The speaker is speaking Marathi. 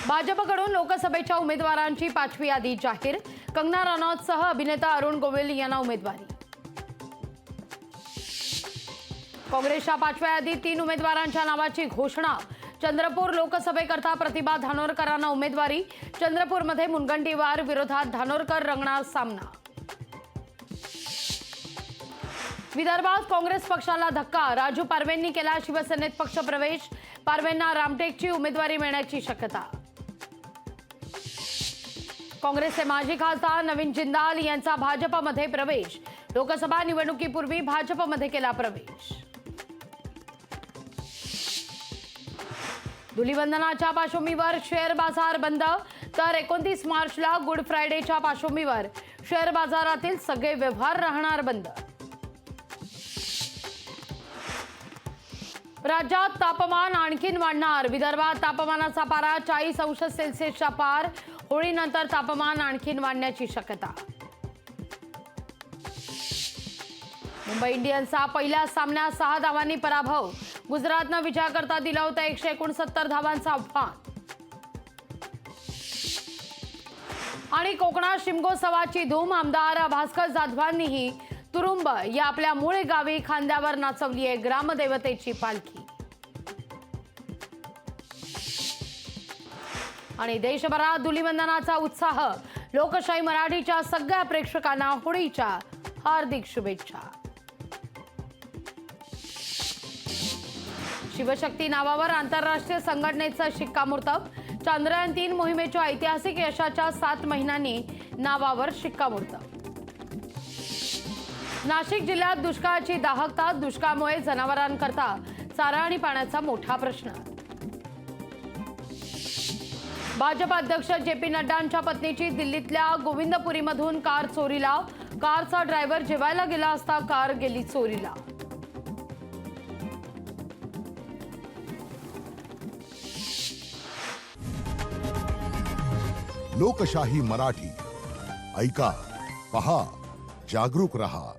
भाजपकडून लोकसभेच्या उमेदवारांची 5वी यादी जाहीर। कंगना रनौतसह अभिनेता अरुण गोविल यांना उमेदवारी। काँग्रेसच्या 5व्या यादीत 3 उमेदवारांच्या नावाची घोषणा। चंद्रपूर लोकसभेकरता प्रतिभा धानोरकरांना उमेदवारी। चंद्रपूरमध्ये मुनगंटीवार विरोधात धानोरकर रंगणार सामना। विदर्भात काँग्रेस पक्षाला धक्का। राजू पारवेंनी केला शिवसेनेत पक्षप्रवेश। पारवेंना रामटेकची उमेदवारी मिळण्याची शक्यता। काँग्रेसचे माजी खासदार नवीन जिंदाल यांचा भाजपमध्ये प्रवेश। लोकसभा निवडणुकीपूर्वी भाजपमध्ये केला प्रवेश। धुलीवंदनाच्या पार्श्वभूमीवर शेअर बाजार बंद, तर 29 मार्चला गुड फ्रायडेच्या पार्श्वभूमीवर शेअर बाजारातील सगळे व्यवहार राहणार बंद। राज्यात तापमान आणखीन वाढणार। विदर्भात तापमानाचा पारा 40 अंश सेल्सिअसच्या पार। होळीनंतर तापमान आणखीन वाढण्याची शक्यता। मुंबई इंडियन्सचा पहिल्या सामन्यात 6 धावांनी पराभव। गुजरातनं विजयाकरता दिला होता 169 धावांचा आव्हान। आणि कोकणात शिमगोत्सवाची धूम। आमदार भास्कर जाधवांनीही तुरुंब या आपल्या मूळ गावी खांद्यावर नाचवली आहे ग्रामदेवतेची पालखी। आणि देशभरात धुलीवंदनाचा उत्साह। लोकशाही मराठीच्या सगळ्या प्रेक्षकांना होळीच्या हार्दिक शुभेच्छा। शिवशक्ती नावावर आंतरराष्ट्रीय संघटनेचं शिक्कामोर्तब। चांद्रयान 3 मोहिमेच्या ऐतिहासिक यशाच्या 7 महिन्यांनी नावावर शिक्कामोर्तब। नाशिक जिल्ह्यात दुष्काळाची दाहकता। दुष्काळामुळे जनावरांकरता चारा आणि पाण्याचा मोठा प्रश्न। भाजप अध्यक्ष जे.पी. नड्डांच्या पत्नीची दिल्लीतल्या गोविंदपुरीमधून कार चोरीला। कारचा ड्रायव्हर जेवायला गेला असता कार गेली चोरीला। लोकशाही मराठी ऐका, पहा, जागरूक रहा।